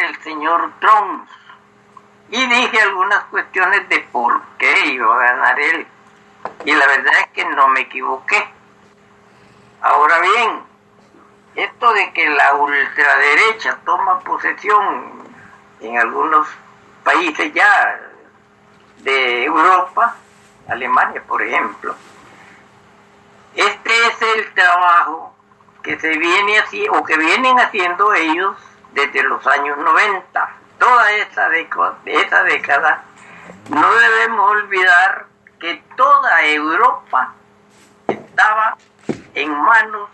el señor Trump. Y dije algunas cuestiones de por qué iba a ganar él. Y la verdad es que no me equivoqué. Ahora bien, esto de que la ultraderecha toma posesión en algunos países ya de Europa, Alemania por ejemplo, este es el trabajo que se viene haciendo, o que vienen haciendo ellos desde los años 90. Toda esa década, no debemos olvidar que toda Europa estaba en manos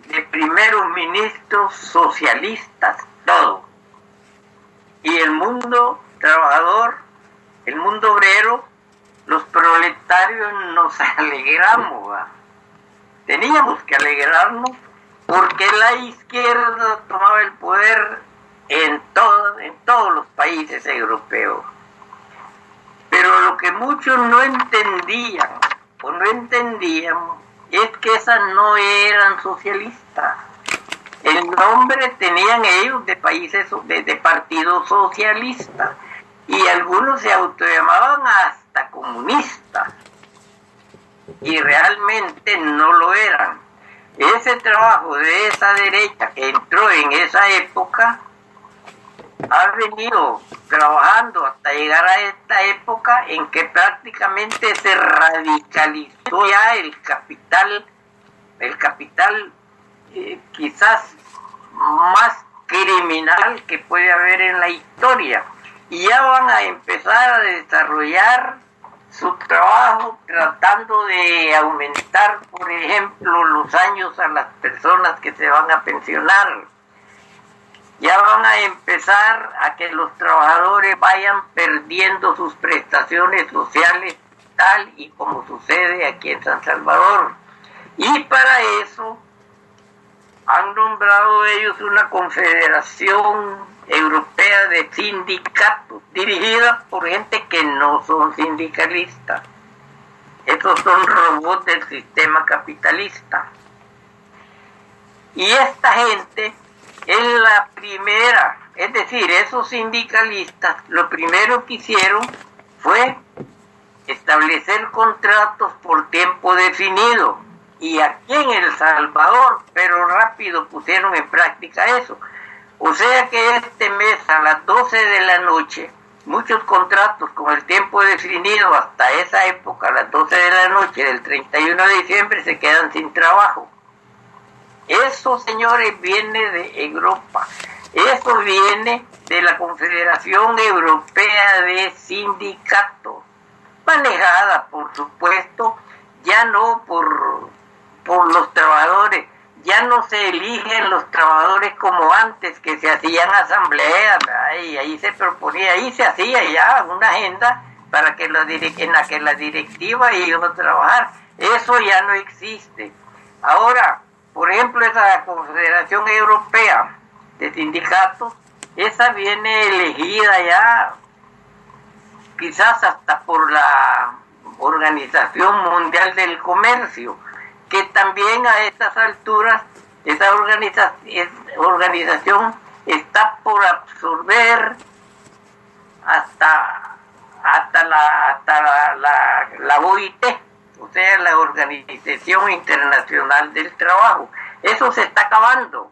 de primeros ministros socialistas, todo. Y el mundo trabajador, el mundo obrero, los proletarios nos alegramos, ¿va? Teníamos que alegrarnos porque la izquierda tomaba el poder en todos los países europeos. Pero lo que muchos no entendían o no entendíamos es que esas no eran socialistas. El nombre tenían ellos de países, de partidos socialistas, y algunos se autollamaban hasta comunistas, y realmente no lo eran. Ese trabajo de esa derecha que entró en esa época ha venido trabajando hasta llegar a esta época en que prácticamente se radicalizó ya el capital quizás más criminal que puede haber en la historia, y ya van a empezar a desarrollar su trabajo tratando de aumentar, por ejemplo, los años a las personas que se van a pensionar. Ya van a empezar a que los trabajadores vayan perdiendo sus prestaciones sociales, tal y como sucede aquí en San Salvador. Y para eso han nombrado ellos una confederación europea de sindicatos, dirigida por gente que no son sindicalistas. Estos son robots del sistema capitalista. Y esta gente es la primera, es decir, esos sindicalistas, lo primero que hicieron fue establecer contratos por tiempo definido. Y aquí en El Salvador, pero rápido pusieron en práctica eso. O sea que este mes a las 12 de la noche, muchos contratos con el tiempo definido hasta esa época, a las 12 de la noche del 31 de diciembre, se quedan sin trabajo. Eso, señores, viene de Europa. Eso viene de la Confederación Europea de Sindicatos, manejada, por supuesto, ya no por los trabajadores. Ya no se eligen los trabajadores como antes, que se hacían asambleas, y ahí se proponía, ahí se hacía ya una agenda para que en la que la directiva iba a trabajar. Eso ya no existe. Ahora, por ejemplo, esa Confederación Europea de Sindicatos, esa viene elegida ya quizás hasta por la Organización Mundial del Comercio, que también a estas alturas esa organización está por absorber hasta la OIT, o sea, la Organización Internacional del Trabajo. Eso se está acabando.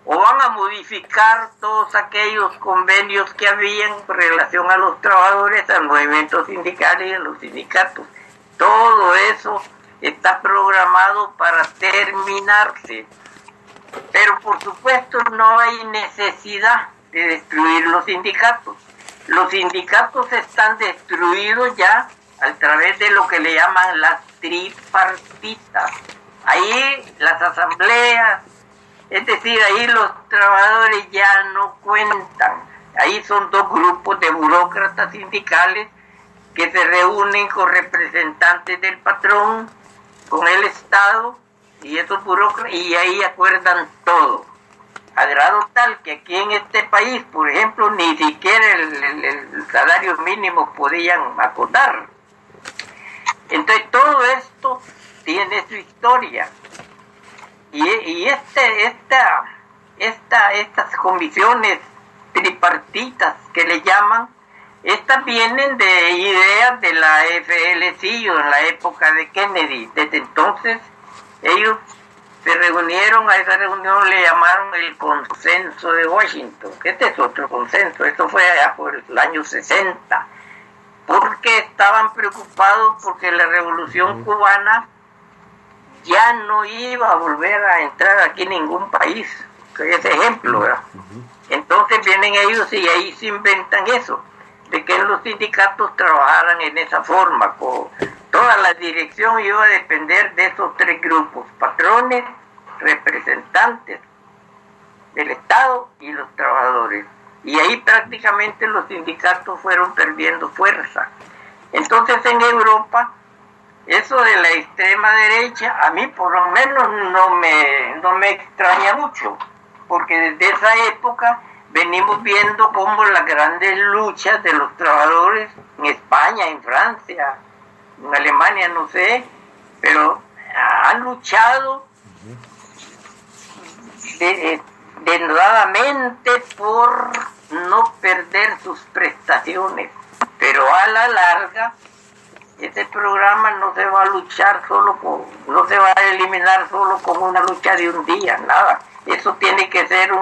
O van a modificar todos aquellos convenios que habían en relación a los trabajadores, al movimiento sindical y a los sindicatos. Todo eso está programado para terminarse. Pero por supuesto no hay necesidad de destruir los sindicatos. Los sindicatos están destruidos ya a través de lo que le llaman las tripartitas. Ahí las asambleas, es decir, ahí los trabajadores ya no cuentan. Ahí son dos grupos de burócratas sindicales que se reúnen con representantes del patrón, con el Estado, y esos burócratas, y ahí acuerdan todo. A grado tal que aquí en este país, por ejemplo, ni siquiera el salario mínimo podían acordar. Entonces todo esto tiene su historia. Y estas comisiones tripartitas que le llaman. Estas vienen de ideas de la FLC en la época de Kennedy. Desde entonces ellos se reunieron, a esa reunión le llamaron el consenso de Washington, que este es otro consenso, esto fue allá por el año 60, porque estaban preocupados porque la revolución cubana ya no iba a volver a entrar aquí en ningún país, que es ejemplo, ¿verdad? Entonces vienen ellos y ahí se inventan eso, de que los sindicatos trabajaran en esa forma, toda la dirección iba a depender de esos tres grupos: patrones, representantes del Estado y los trabajadores. Y ahí prácticamente los sindicatos fueron perdiendo fuerza. Entonces en Europa, eso de la extrema derecha, a mí por lo menos no me extraña mucho, porque desde esa época venimos viendo cómo las grandes luchas de los trabajadores en España, en Francia, en Alemania, no sé, pero han luchado denodadamente por no perder sus prestaciones, pero a la larga ese programa no se va a luchar no se va a eliminar solo con una lucha de un día, nada. Eso tiene que ser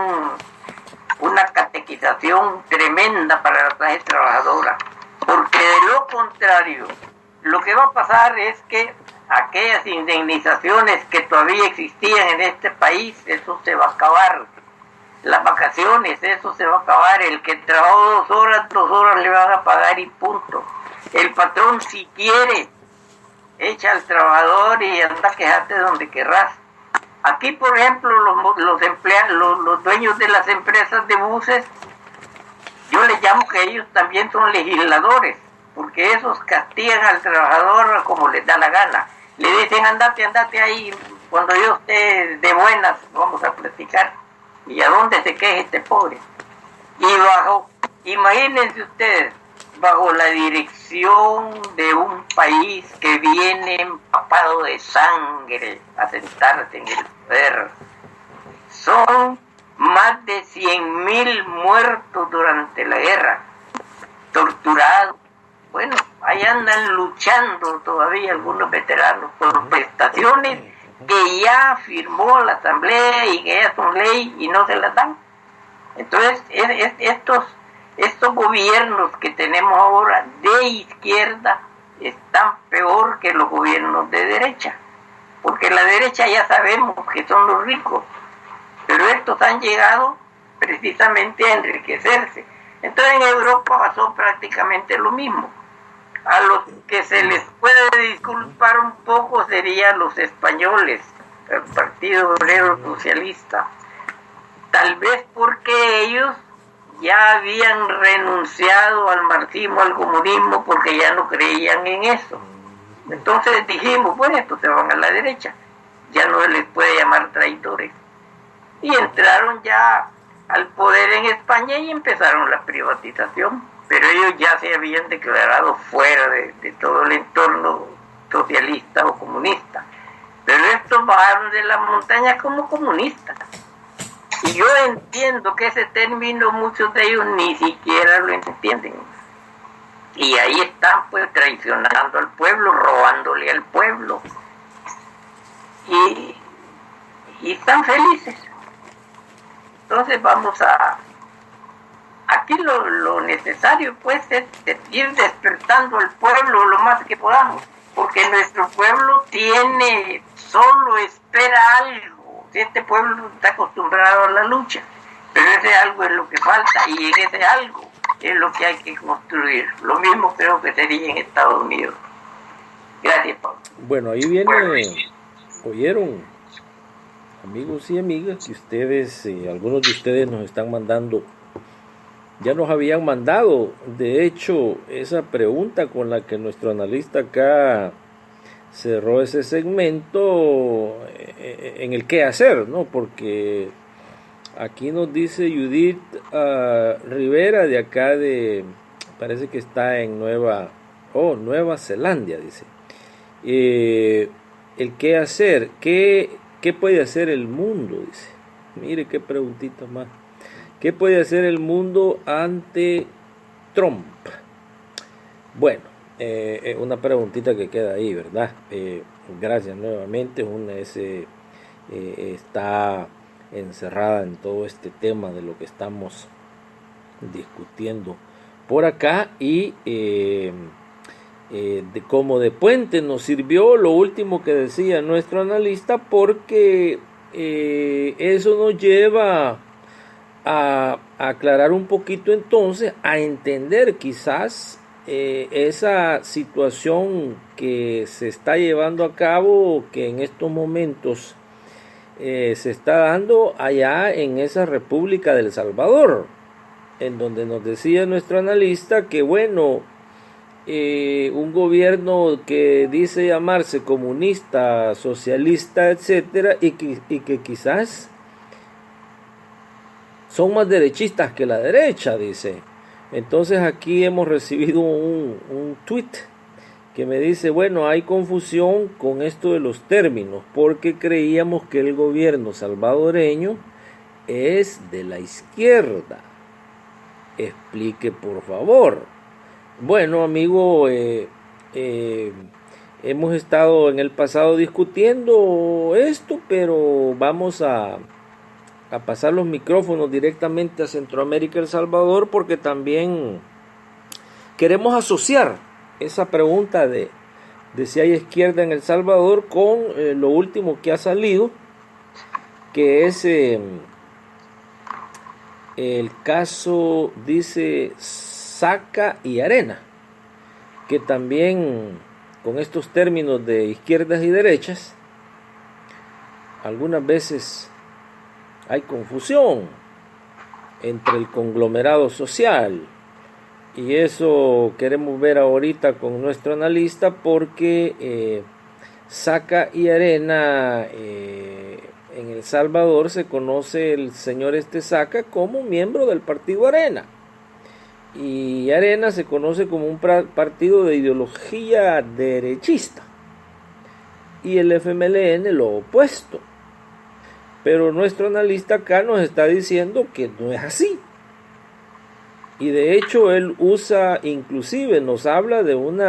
una catequización tremenda para la clase trabajadora, porque de lo contrario, lo que va a pasar es que aquellas indemnizaciones que todavía existían en este país, eso se va a acabar. Las vacaciones, eso se va a acabar. El que trabajó 2 horas le van a pagar y punto. El patrón, si quiere, echa al trabajador y anda a quejarte donde querrás. Aquí, por ejemplo, los dueños de las empresas de buses, yo les llamo que ellos también son legisladores, porque esos castigan al trabajador como les da la gana. Le dicen, andate ahí, cuando yo esté de buenas, vamos a platicar. ¿Y a dónde se queje este pobre? Y imagínense ustedes, bajo la dirección de un país que viene empapado de sangre a sentarse en el poder, son más de 100,000 muertos durante la guerra, torturados. Bueno, ahí andan luchando todavía algunos veteranos por prestaciones que ya firmó la Asamblea y que ya son ley y no se las dan. Entonces, estos gobiernos que tenemos ahora de izquierda están peor que los gobiernos de derecha, porque la derecha ya sabemos que son los ricos, pero estos han llegado precisamente a enriquecerse. Entonces en Europa pasó prácticamente lo mismo. A los que se les puede disculpar un poco serían los españoles, el Partido Obrero Socialista, tal vez porque ellos ya habían renunciado al marxismo, al comunismo, porque ya no creían en eso. Entonces dijimos, bueno, estos se van a la derecha, ya no se les puede llamar traidores. Y entraron ya al poder en España y empezaron la privatización, pero ellos ya se habían declarado fuera de todo el entorno socialista o comunista. Pero estos bajaron de la montaña como comunistas. Y yo entiendo que ese término muchos de ellos ni siquiera lo entienden. Y ahí están pues traicionando al pueblo, robándole al pueblo. Y están felices. Entonces vamos aquí lo necesario pues es ir despertando al pueblo lo más que podamos, porque nuestro pueblo solo espera algo. Este pueblo está acostumbrado a la lucha, pero ese algo es lo que falta, y en ese algo es lo que hay que construir. Lo mismo creo que sería en Estados Unidos. Gracias, Pablo. Bueno, ahí viene, oyeron, amigos y amigas, que ustedes, algunos de ustedes nos están mandando, ya nos habían mandado, de hecho, esa pregunta con la que nuestro analista acá cerró ese segmento en el qué hacer, ¿no? Porque aquí nos dice Judith Rivera, de acá parece que está en Nueva Zelanda, dice. El qué hacer, ¿qué puede hacer el mundo? Dice. Mire qué preguntita más. ¿Qué puede hacer el mundo ante Trump? Bueno, una preguntita que queda ahí, ¿verdad? Gracias nuevamente. Una está encerrada en todo este tema de lo que estamos discutiendo por acá, y como de puente nos sirvió lo último que decía nuestro analista, porque eso nos lleva a aclarar un poquito, entonces a entender quizás esa situación que se está llevando a cabo, que en estos momentos se está dando allá en esa República del Salvador, en donde nos decía nuestro analista que bueno, un gobierno que dice llamarse comunista, socialista, etcétera, y que quizás son más derechistas que la derecha, dice. Entonces aquí hemos recibido un tweet que me dice, bueno, hay confusión con esto de los términos, porque creíamos que el gobierno salvadoreño es de la izquierda. Explique, por favor. Bueno, amigo, hemos estado en el pasado discutiendo esto, pero vamos a pasar los micrófonos directamente a Centroamérica, El Salvador, porque también queremos asociar esa pregunta de si hay izquierda en El Salvador con lo último que ha salido, que es el caso, dice, Saca y Arena, que también con estos términos de izquierdas y derechas, algunas veces hay confusión entre el conglomerado social, y eso queremos ver ahorita con nuestro analista, porque Saca y Arena, en El Salvador se conoce el señor Saca como miembro del partido Arena, y Arena se conoce como un partido de ideología derechista, y el FMLN lo opuesto. Pero nuestro analista acá nos está diciendo que no es así. Y de hecho él usa, inclusive nos habla de un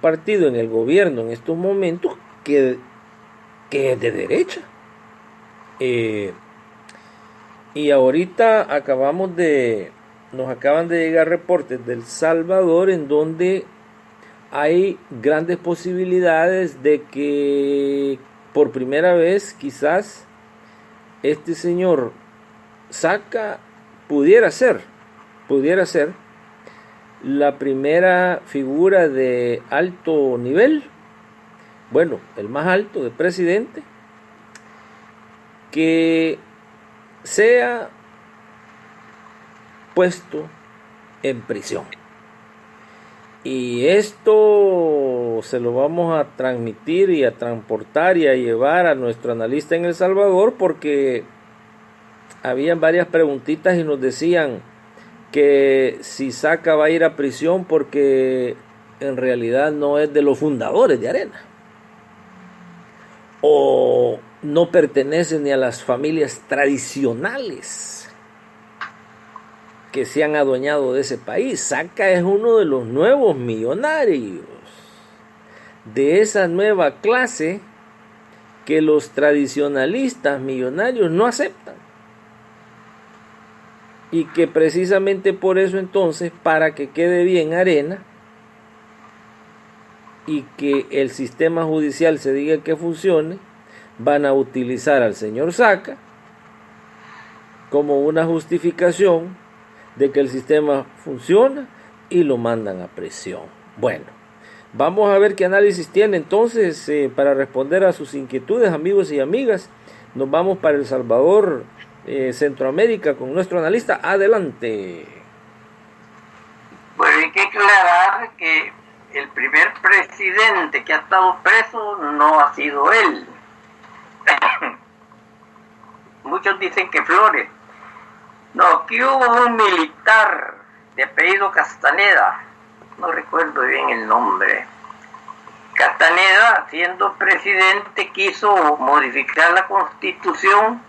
partido en el gobierno en estos momentos que es de derecha. Y ahorita nos acaban de llegar reportes del Salvador en donde hay grandes posibilidades de que por primera vez quizás este señor Saca pudiera ser la primera figura de alto nivel, bueno, el más alto, de presidente, que sea puesto en prisión. Y esto se lo vamos a transmitir y a transportar y a llevar a nuestro analista en El Salvador, porque habían varias preguntitas y nos decían que si Saca va a ir a prisión porque en realidad no es de los fundadores de Arena, o no pertenece ni a las familias tradicionales que se han adueñado de ese país. Saca es uno de los nuevos millonarios, de esa nueva clase que los tradicionalistas millonarios no aceptan, y que precisamente por eso, entonces, para que quede bien Arena y que el sistema judicial se diga que funcione, van a utilizar al señor Saca como una justificación de que el sistema funciona, y lo mandan a prisión. Bueno, vamos a ver qué análisis tiene entonces para responder a sus inquietudes, amigos y amigas. Nos vamos para El Salvador, Centroamérica, con nuestro analista. Adelante. Bueno, hay que aclarar que el primer presidente que ha estado preso no ha sido él. Muchos dicen que Flores. No, aquí hubo un militar de apellido Castaneda, no recuerdo bien el nombre. Castaneda, siendo presidente, quiso modificar la Constitución